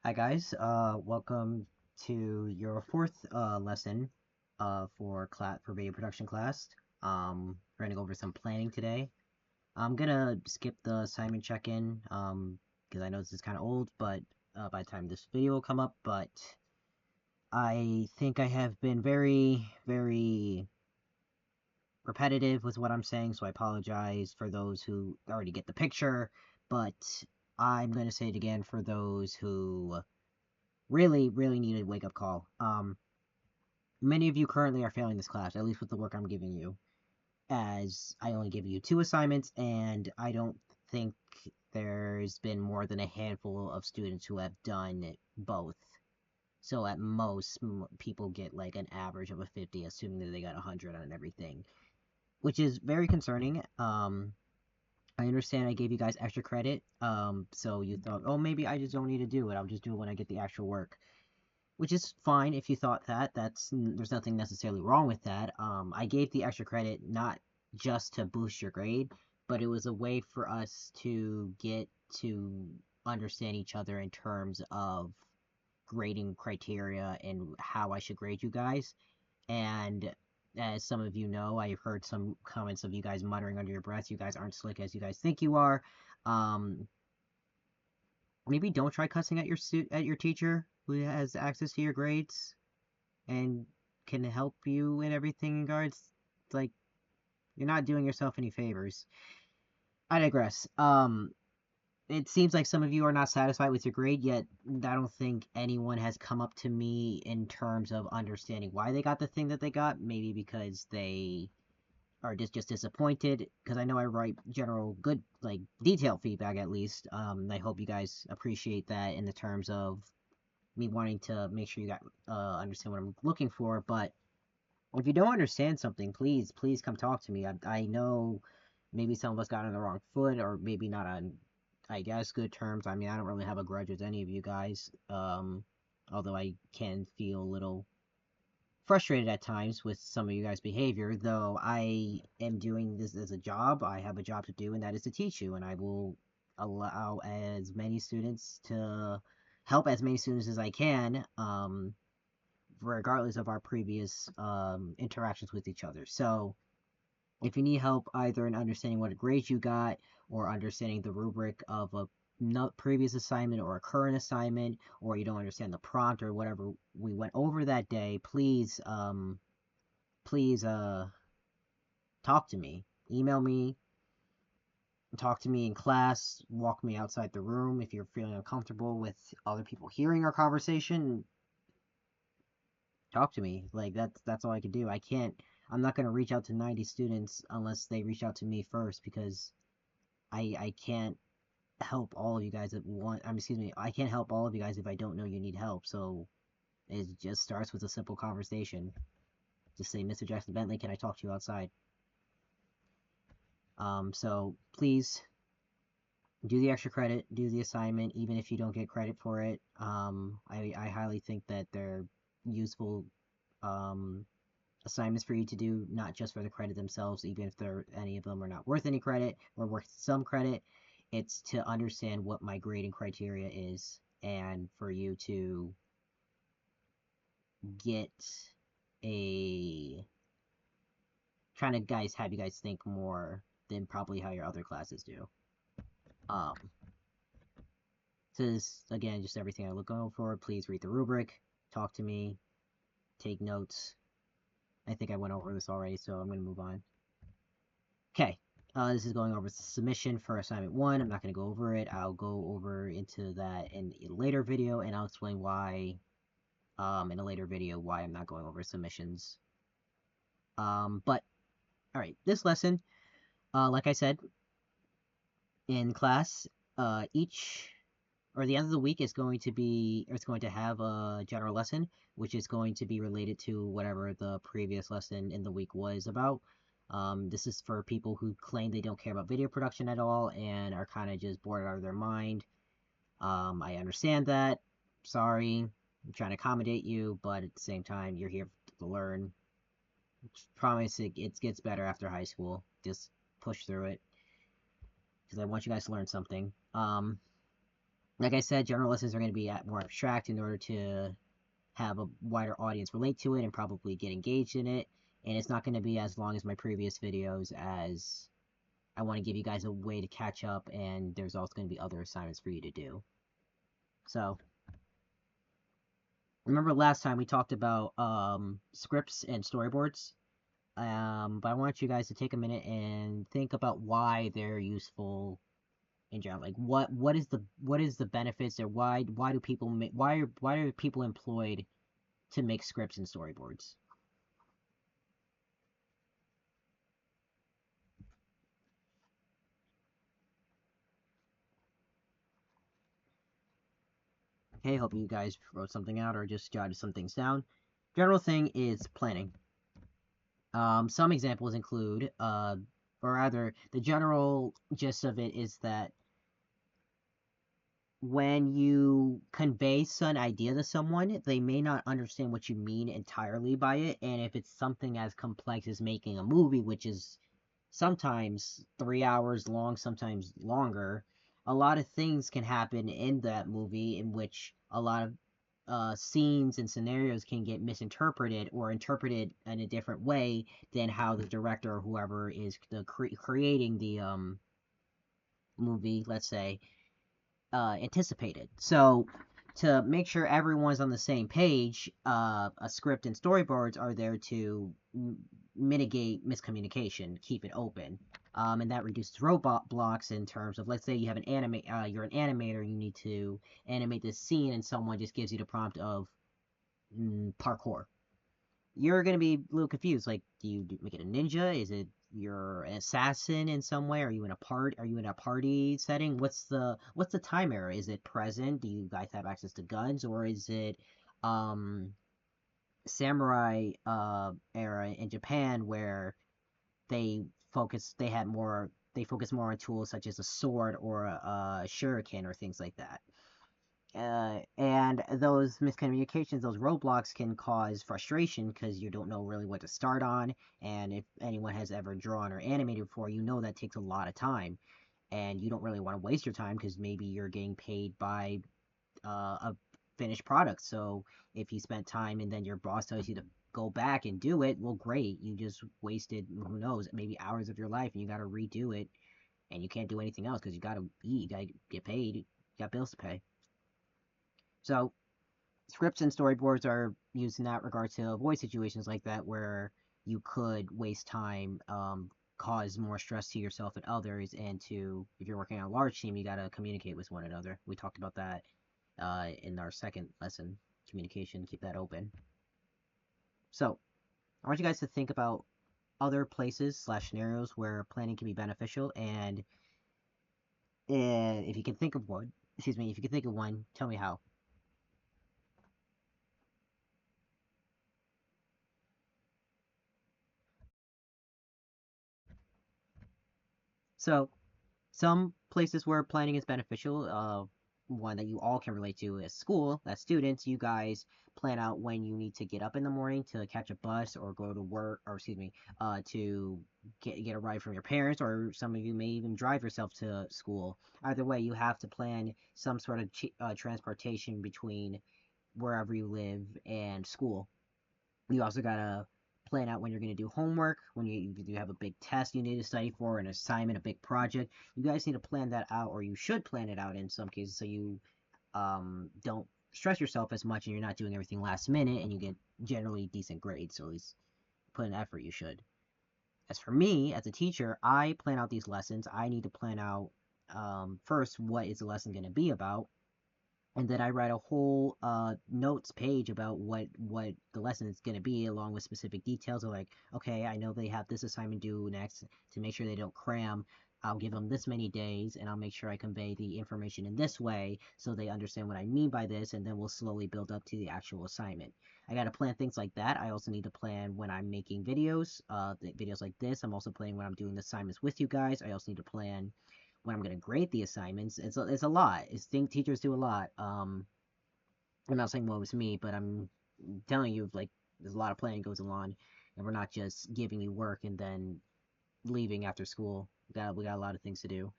Hi guys, welcome to your fourth lesson for video production class. We're gonna go over some planning today. I'm gonna skip the assignment check-in because I know this is kind of old, but by the time this video will come up, but I think I have been very repetitive with what I'm saying, so I apologize for those who already get the picture, but I'm gonna say it again for those who really need a wake-up call. Many of you currently are failing this class, at least with the work I'm giving you, as I only give you 2 assignments, and I don't think there's been more than a handful of students who have done both. So at most, people get like an average of a 50, assuming that they got 100 on everything, which is very concerning. I understand I gave you guys extra credit, so you thought, oh, maybe I just don't need to do it. I'll just do it when I get the actual work. Which is fine if you thought that. There's nothing necessarily wrong with that. I gave the extra credit not just to boost your grade, but it was a way for us to get to understand each other in terms of grading criteria and how I should grade you guys. And as some of you know, I've heard some comments of you guys muttering under your breath, you guys aren't slick as you guys think you are. Um, Maybe don't try cussing at your teacher who has access to your grades and can help you in everything in regards. Like, you're not doing yourself any favors. I digress. It seems like some of you are not satisfied with your grade, yet I don't think anyone has come up to me in terms of understanding why they got the thing that they got. Maybe because they are just disappointed, because I know I write general good, like, detailed feedback at least. I hope you guys appreciate that in the terms of me wanting to make sure you got understand what I'm looking for. But if you don't understand something, please come talk to me. I know maybe some of us got on the wrong foot, or maybe not on, I guess, good terms. I mean, I don't really have a grudge with any of you guys. Although I can feel a little frustrated at times with some of you guys' behavior, though I am doing this as a job. I have a job to do, and that is to teach you, and I will allow as many students to help as many students as I can, regardless of our previous interactions with each other. So, if you need help either in understanding what grades you got or understanding the rubric of a previous assignment or a current assignment, or you don't understand the prompt or whatever we went over that day, please talk to me. Email me, talk to me in class, walk me outside the room if you're feeling uncomfortable with other people hearing our conversation. Talk to me. Like, that's all I can do. I'm not going to reach out to 90 students unless they reach out to me first, because I can't help all of you guys at once. Excuse me, I can't help all of you guys if I don't know you need help. So it just starts with a simple conversation. Just say, Mr. Jackson-Bentley, can I talk to you outside? So please do the extra credit, do the assignment, even if you don't get credit for it. I highly think that they're useful assignments for you to do, not just for the credit themselves, even if any of them are not worth any credit or worth some credit. It's to understand what my grading criteria is, and for you to get a trying to have you guys think more than probably how your other classes do. Um, this is, again, just everything I look for. Please read the rubric, talk to me, take notes. I think I went over this already, so I'm going to move on. Okay, this is going over submission for assignment 1. I'm not going to go over it. I'll go over into that in a later video, and I'll explain why, in a later video, why I'm not going over submissions. But, alright, this lesson, like I said, in class, the end of the week is going to be, or it's going to have a general lesson, which is going to be related to whatever the previous lesson in the week was about. This is for people who claim they don't care about video production at all and are kind of just bored out of their mind. I understand that. Sorry. I'm trying to accommodate you, but at the same time, you're here to learn. Promise it gets better after high school. Just push through it, because I want you guys to learn something. Like I said, general lessons are going to be more abstract in order to have a wider audience relate to it and probably get engaged in it. And it's not going to be as long as my previous videos, as I want to give you guys a way to catch up, and there's also going to be other assignments for you to do. So, remember last time we talked about scripts and storyboards? But I want you guys to take a minute and think about why they're useful in general. Like what is the benefits, or why do people make why are people employed to make scripts and storyboards? Okay, hope you guys wrote something out or just jotted some things down. General thing is planning. Some examples include, or rather, the general gist of it is that when you convey an idea to someone, they may not understand what you mean entirely by it. And if it's something as complex as making a movie, which is sometimes 3 hours long, sometimes longer, a lot of things can happen in that movie in which a lot of scenes and scenarios can get misinterpreted or interpreted in a different way than how the director or whoever is creating the movie, let's say, anticipated. So, to make sure everyone's on the same page, a script and storyboards are there to mitigate miscommunication, keep it open. And that reduces robot blocks in terms of, let's say you have you're an animator, you need to animate this scene, and someone just gives you the prompt of parkour. You're gonna be a little confused. Like, do you make it a ninja? Is it you're an assassin in some way? Are you in a part? Are you in a party setting? What's the time era? Is it present? Do you guys have access to guns, or is it um samurai era in Japan where they focus more on tools such as a sword or a shuriken or things like that. And those miscommunications, those roadblocks can cause frustration because you don't know really what to start on. And if anyone has ever drawn or animated before, you know that takes a lot of time. And you don't really want to waste your time because maybe you're getting paid by a finished product. So if you spent time and then your boss tells you to go back and do it, well, great. You just wasted, who knows, maybe hours of your life, and you got to redo it. And you can't do anything else because you got to eat, you got to get paid, you got bills to pay. So scripts and storyboards are used in that regard to avoid situations like that where you could waste time, cause more stress to yourself and others, and to, if you're working on a large team, you got to communicate with one another. We talked about that in our second lesson, communication, keep that open. So I want you guys to think about other places slash scenarios where planning can be beneficial, and if you can think of one, excuse me, if you can think of one, tell me how. So some places where planning is beneficial, one that you all can relate to is school. As students, you guys plan out when you need to get up in the morning to catch a bus or go to work, or excuse me, to get a ride from your parents, or some of you may even drive yourself to school. Either way, you have to plan some sort of transportation between wherever you live and school. You also gotta plan out when you're gonna do homework, when you have a big test you need to study for, an assignment, a big project. You guys need to plan that out, or you should plan it out in some cases, so you don't stress yourself as much and you're not doing everything last minute, and you get generally decent grades. So at least put an effort, you should. As for me, as a teacher, I plan out these lessons. I need to plan out first, what is the lesson going to be about, and then I write a whole notes page about what the lesson is going to be, along with specific details of, like, okay, I know they have this assignment due next. To make sure they don't cram, I'll give them this many days, and I'll make sure I convey the information in this way so they understand what I mean by this, and then we'll slowly build up to the actual assignment. I got to plan things like that. I also need to plan when I'm making videos, videos like this. I'm also planning when I'm doing the assignments with you guys. I also need to plan when I'm going to grade the assignments. It's a lot. Teachers do a lot. I'm not saying, well, it's me, but I'm telling you, like, there's a lot of planning goes on, and we're not just giving you work and then leaving after school. We got a lot of things to do.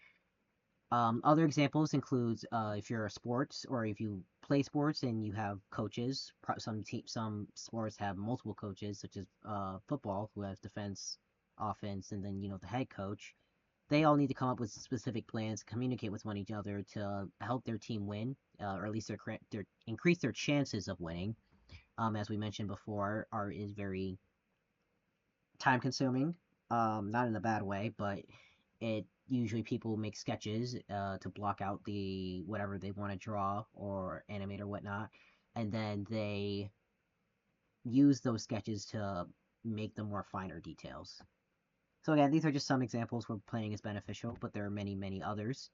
Other examples includes if you're a sports or if you play sports and you have coaches. Some sports have multiple coaches, such as football, who has defense, offense, and then the head coach. They all need to come up with specific plans, communicate with one each other to help their team win, or at least their increase their chances of winning. As we mentioned before, art is very time consuming. Not in a bad way, but it usually people make sketches to block out the whatever they want to draw or animate or whatnot, and then they use those sketches to make the more finer details. So again, these are just some examples where planning is beneficial, but there are many, many others.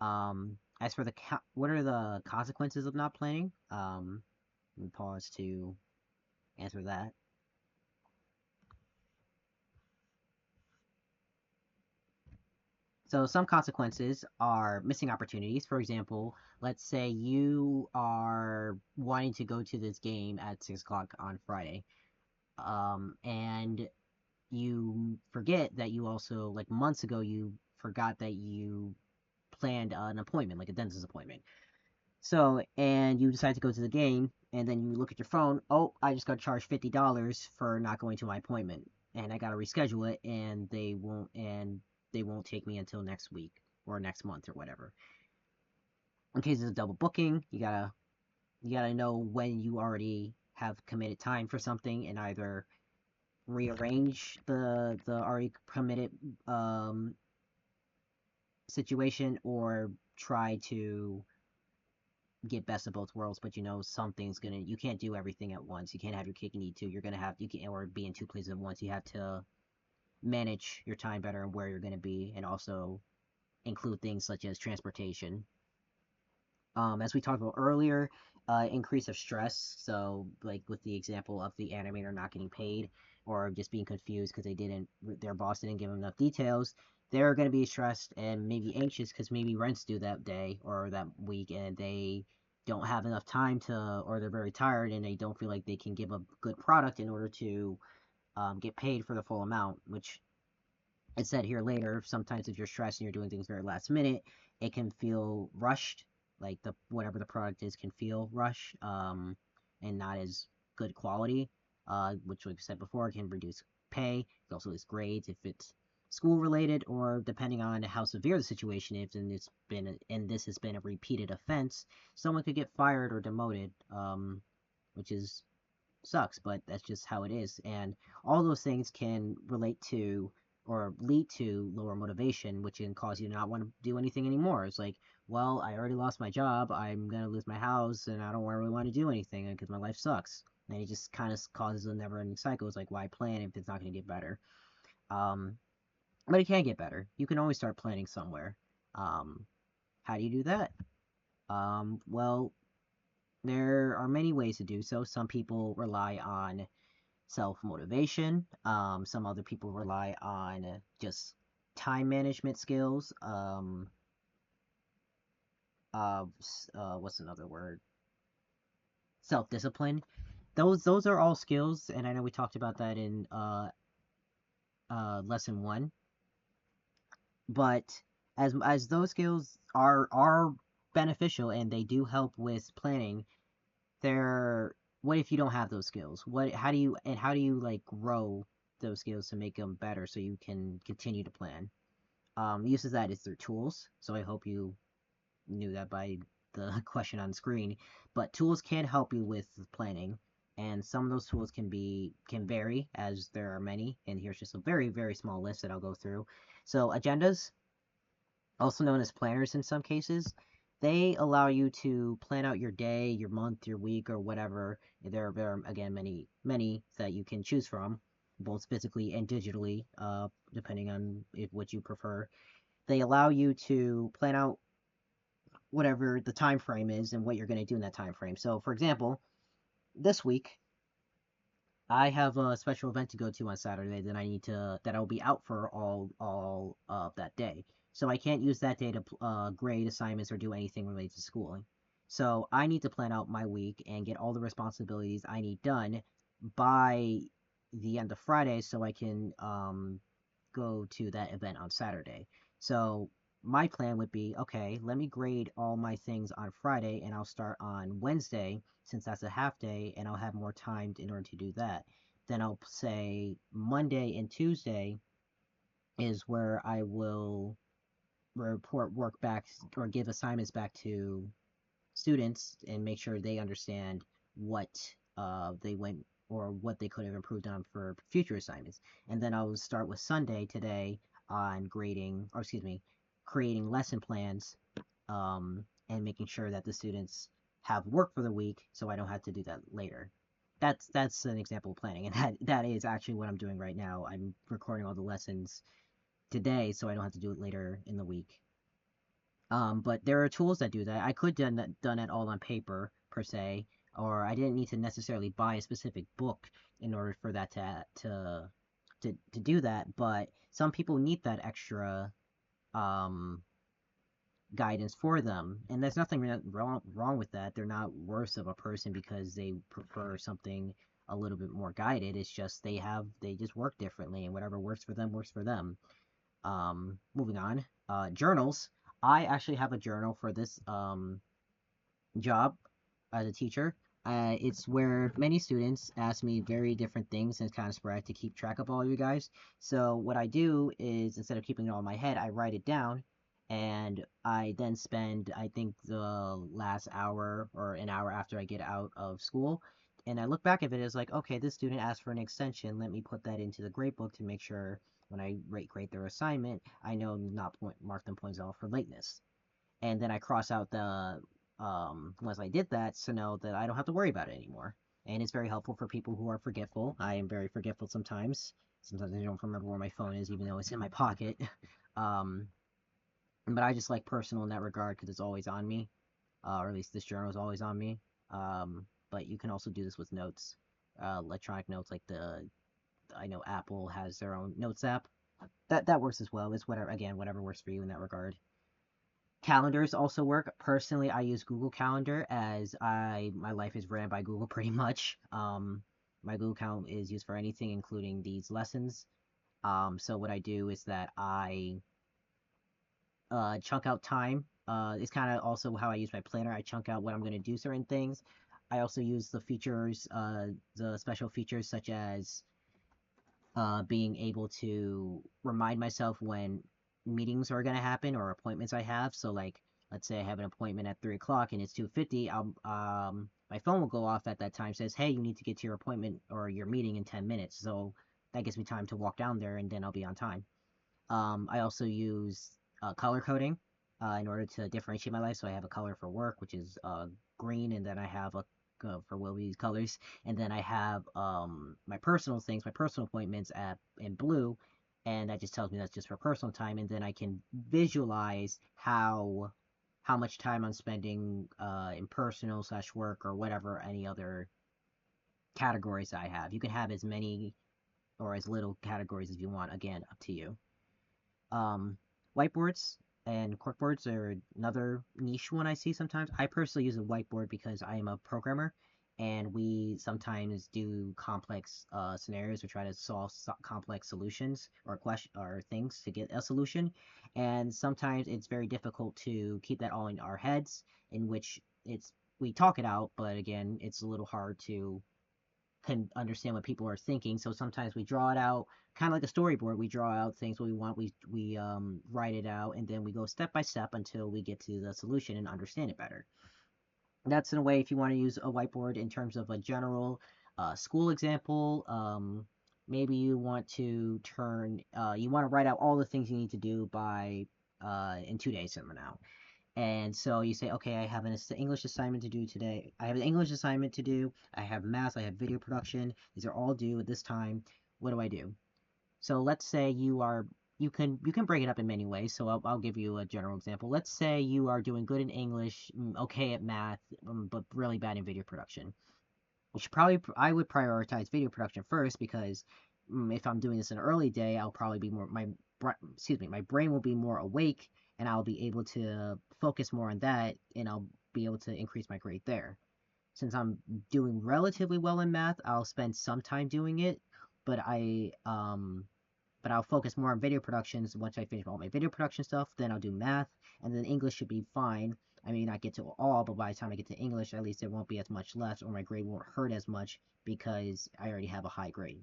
As for what are the consequences of not planning? Let me pause to answer that. So some consequences are missing opportunities. For example, let's say you are wanting to go to this game at 6 o'clock on Friday, and you forget that you also, like months ago, you forgot that you planned an appointment, like a dentist appointment. So, and you decide to go to the game, and then you look at your phone. Oh, I just got charged $50 for not going to my appointment, and I gotta reschedule it, and they won't take me until next week or next month or whatever. In case it's a double booking, you gotta know when you already have committed time for something, and either rearrange the already committed situation, or try to get best of both worlds, but something's gonna you can't do everything at once. You can't have your cake and eat too. You're gonna have you can or be in two places at once. You have to manage your time better and where you're gonna be, and also include things such as transportation. As we talked about earlier, increase of stress. So, like with the example of the animator not getting paid or just being confused because their boss didn't give them enough details, they're going to be stressed and maybe anxious because maybe rent's due that day or that week, and they don't have enough time to, or they're very tired and they don't feel like they can give a good product in order to get paid for the full amount, which it said here later, sometimes if you're stressed and you're doing things very last minute, it can feel rushed. Like the whatever the product is can feel rushed, and not as good quality. Which, like I said before, can reduce pay. It also lose grades if it's school related, or depending on how severe the situation is, and this has been a repeated offense, someone could get fired or demoted, which is sucks, but that's just how it is. And all those things can relate to or lead to lower motivation, which can cause you to not want to do anything anymore. It's like, well, I already lost my job, I'm gonna lose my house, and I don't really want to do anything because my life sucks. And it just kind of causes a never-ending cycle. It's like, why plan if it's not gonna get better? Um, but it can get better. You can always start planning somewhere. Um, how do you do that? Well, there are many ways to do so. Some people rely on self motivation. Some other people rely on just time management skills. What's another word? Self discipline. Those are all skills, and I know we talked about that in lesson one. But as those skills are beneficial and they do help with planning, they're what if you don't have those skills? How do you like grow those skills to make them better so you can continue to plan? Uses that is through tools. So I hope you knew that by the question on screen. But tools can help you with planning, and some of those tools can vary as there are many. And here's just a very very small list that I'll go through. So agendas, also known as planners in some cases. They allow you to plan out your day, your month, your week, or whatever. There are again many that you can choose from, both physically and digitally, depending on what you prefer. They allow you to plan out whatever the time frame is and what you're going to do in that time frame. So, for example, this week I have a special event to go to on Saturday that I'll be out for all of that day. So I can't use that day to grade assignments or do anything related to schooling. So I need to plan out my week and get all the responsibilities I need done by the end of Friday so I can go to that event on Saturday. So my plan would be, okay, let me grade all my things on Friday and I'll start on Wednesday since that's a half day and I'll have more time in order to do that. Then I'll say Monday and Tuesday is where I will report work back or give assignments back to students and make sure they understand what they went or what they could have improved on for future assignments. And then I'll start with Sunday today on grading, or excuse me, creating lesson plans and making sure that the students have work for the week so I don't have to do that later. That's an example of planning, and that is actually what I'm doing right now. I'm recording all the lessons today so I don't have to do it later in the week. But there are tools that do that. I could done it all on paper per se, or I didn't need to necessarily buy a specific book in order for that to do that. But some people need that extra um, guidance for them, and there's nothing wrong with that. They're not worse of a person because they prefer something a little bit more guided. It's just they just work differently, and whatever works for them works for them. Moving on. Journals. I actually have a journal for this job as a teacher. It's where many students ask me very different things, and it's kind of sporadic to keep track of all of you guys. So what I do is instead of keeping it all in my head, I write it down, and I then spend I think the last hour or an hour after I get out of school, and I look back at it as like, okay, this student asked for an extension. Let me put that into the gradebook to make sure when I grade their assignment, I know not mark them points off for lateness. And then I cross out the once I did that, so know that I don't have to worry about it anymore. And it's very helpful for people who are forgetful. I am very forgetful sometimes. Sometimes I don't remember where my phone is, even though it's in my pocket. Um, but I just like personal in that regard because it's always on me, or at least this journal is always on me. But you can also do this with notes, electronic notes, like I know Apple has their own notes app. That works as well. It's whatever works for you in that regard. Calendars also work. Personally, I use Google Calendar as my life is ran by Google pretty much. My Google Calendar is used for anything, including these lessons. So what I do is that I chunk out time. It's kind of also how I use my planner. I chunk out when I'm going to do certain things. I also use the special features such as being able to remind myself when meetings are going to happen or appointments I have. So like, let's say I have an appointment at 3 o'clock and it's 2:50. My phone will go off at that time, says, hey, you need to get to your appointment or your meeting in 10 minutes. So that gives me time to walk down there and then I'll be on time. I also use color coding in order to differentiate my life. So I have a color for work, which is green, and then I have a for Willie's colors, and then I have my personal things, my personal appointments at in blue, and that just tells me that's just for personal time, and then I can visualize how much time I'm spending in personal slash work or whatever any other categories I have. You can have as many or as little categories as you want. Again, up to you. Um, Whiteboards and corkboards are another niche one I see sometimes. I personally use a whiteboard because I am a programmer, and we sometimes do complex scenarios or try to solve complex solutions or question or things to get a solution. And sometimes it's very difficult to keep that all in our heads, in which we talk it out, but again, it's a little hard to can understand what people are thinking. So sometimes we draw it out, kind of like a storyboard. We draw out things what we want. We write it out, and then we go step by step until we get to the solution and understand it better. That's in a way if you want to use a whiteboard in terms of a general school example. Maybe you want to you want to write out all the things you need to do by in 2 days from now. And so you say, okay, I have an English assignment to do today. I have an English assignment to do. I have math. I have video production. These are all due at this time. What do I do? So let's say you can break it up in many ways. So I'll give you a general example. Let's say you are doing good in English, okay at math, but really bad in video production. I would prioritize video production first because if I'm doing this in an early day, I'll probably be more my brain will be more awake and I'll be able to focus more on that and I'll be able to increase my grade there. Since I'm doing relatively well in math, I'll spend some time doing it, but but I'll focus more on video productions. Once I finish all my video production stuff, then I'll do math, and then English should be fine. I may not get to all, but by the time I get to English, at least there won't be as much left, or my grade won't hurt as much because I already have a high grade.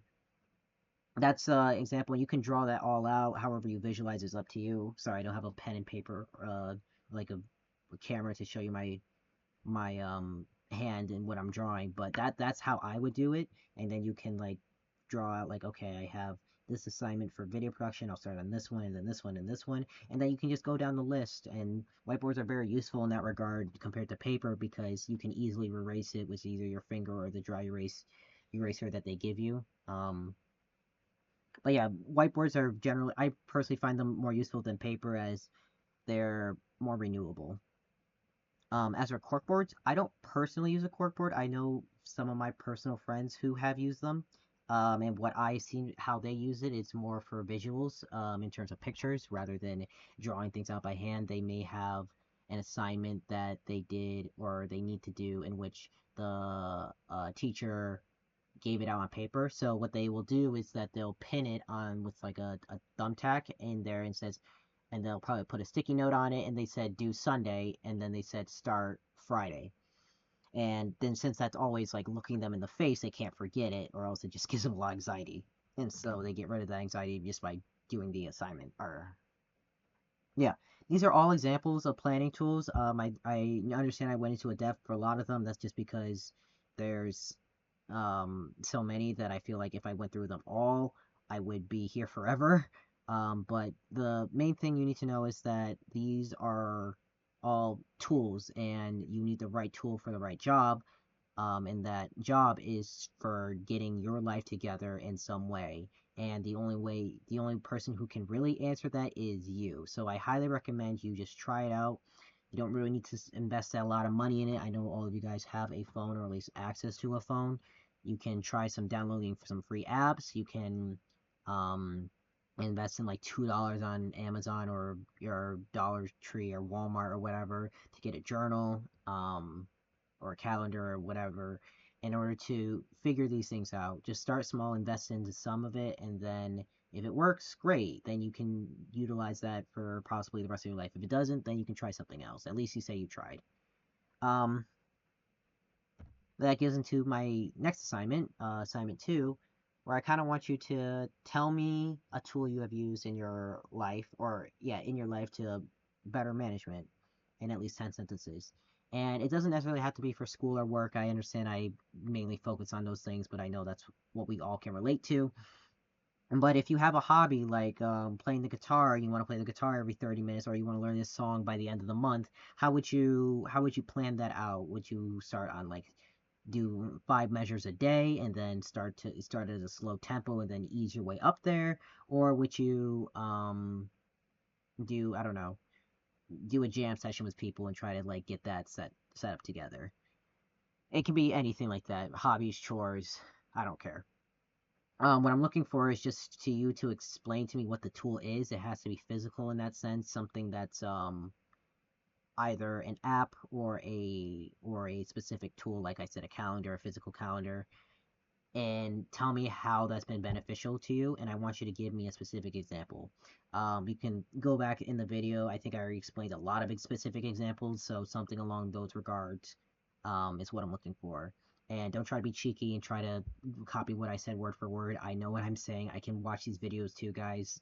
That's an example. You can draw that all out. However you visualize is up to you. Sorry, I don't have a pen and paper, like a camera to show you my hand and what I'm drawing, but that's how I would do it. And then you can like draw out like, okay, I have this assignment for video production. I'll start on this one, and then this one, and this one, and then you can just go down the list. And whiteboards are very useful in that regard compared to paper because you can easily erase it with either your finger or the dry erase eraser that they give you. But yeah, whiteboards are generally, I personally find them more useful than paper as they're more renewable. As for corkboards, I don't personally use a corkboard. I know some of my personal friends who have used them. And what I've seen how they use it, it's more for visuals, in terms of pictures rather than drawing things out by hand. They may have an assignment that they did or they need to do in which the teacher gave it out on paper. So what they will do is that they'll pin it on with like a thumbtack in there and says, and they'll probably put a sticky note on it and they said do Sunday and then they said start Friday. And then since that's always like looking them in the face, they can't forget it or else it just gives them a lot of anxiety. And so they get rid of that anxiety just by doing the assignment. Or yeah, these are all examples of planning tools. I understand I went into a depth for a lot of them. That's just because there's so many that I feel like if I went through them all, I would be here forever. But the main thing you need to know is that these are all tools, and you need the right tool for the right job. And that job is for getting your life together in some way. And the only person who can really answer that is you. So I highly recommend you just try it out. You don't really need to invest a lot of money in it. I know all of you guys have a phone or at least access to a phone. You can try downloading some free apps. You can invest in like $2 on Amazon or your Dollar Tree or Walmart or whatever to get a journal. Or a calendar or whatever in order to figure these things out. Just start small, invest into some of it, and then if it works, great. Then you can utilize that for possibly the rest of your life. If it doesn't, then you can try something else. At least you say you tried. Um, that gets into my next assignment, assignment 2, where I kind of want you to tell me a tool you have used in your life, or yeah, in your life to better management in at least 10 sentences. And it doesn't necessarily have to be for school or work. I understand I mainly focus on those things, but I know that's what we all can relate to. But if you have a hobby like playing the guitar, you want to play the guitar every 30 minutes, or you want to learn this song by the end of the month, how would you plan that out? Would you start on like do 5 measures a day and then start at a slow tempo and then ease your way up there, or would you do I don't know, do a jam session with people and try to like get that set up together? It can be anything like that, hobbies, chores, I don't care. What I'm looking for is just you to explain to me what the tool is. It has to be physical in that sense, something that's either an app or a specific tool, like I said, a calendar, a physical calendar, and tell me how that's been beneficial to you. And I want you to give me a specific example. You can go back in the video. I think I already explained a lot of specific examples, so something along those regards is what I'm looking for. And don't try to be cheeky and try to copy what I said word for word. I know what I'm saying. I can watch these videos too, guys.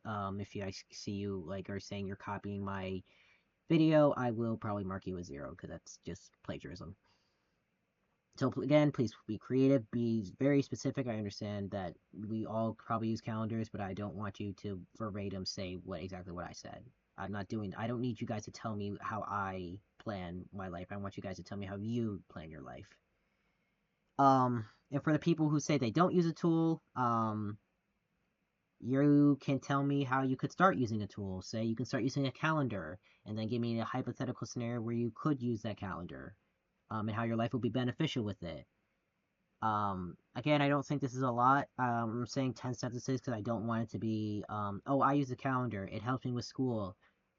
If I see you like are saying you're copying my video, I will probably mark you a 0 because that's just plagiarism. So again, please be creative, be very specific. I understand that we all probably use calendars, but I don't want you to verbatim say exactly what I said. I don't need you guys to tell me how I plan my life. I want you guys to tell me how you plan your life. And for the people who say they don't use a tool, you can tell me how you could start using a tool. Say you can start using a calendar, and then give me a hypothetical scenario where you could use that calendar, and how your life will be beneficial with it. Again, I don't think this is a lot. I'm saying 10 sentences because I don't want it to be, oh, I use a calendar. It helps me with school.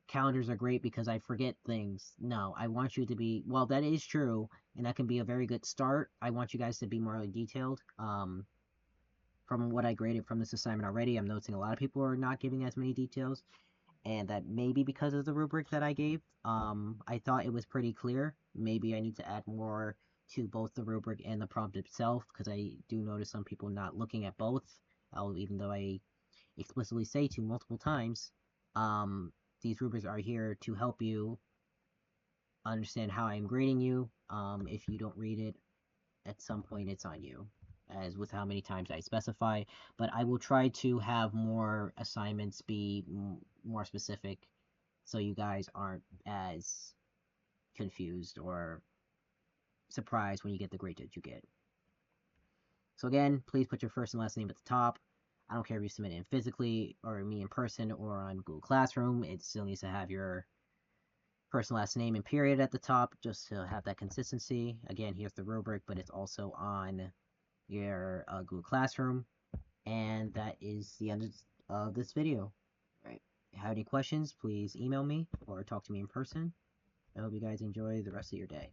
Calendars are great because I forget things. No, I want you to be, well, that is true, and that can be a very good start. I want you guys to be more detailed. from what I graded from this assignment already, I'm noticing a lot of people are not giving as many details, and that may be because of the rubric that I gave. I thought it was pretty clear. Maybe I need to add more to both the rubric and the prompt itself, because I do notice some people not looking at both, even though I explicitly say to multiple times. Um, these rubrics are here to help you understand how I'm grading you. If you don't read it, at some point it's on you, as with how many times I specify. But I will try to have more assignments be more specific, so you guys aren't as confused or surprised when you get the grade that you get. So again, please put your first and last name at the top. I don't care if you submit it physically or me in person or on Google Classroom. It still needs to have your first and last name and period at the top, just to have that consistency. Again, here's the rubric, but it's also on your Google Classroom. And that is the end of this video. All right. If you have any questions, please email me or talk to me in person. I hope you guys enjoy the rest of your day.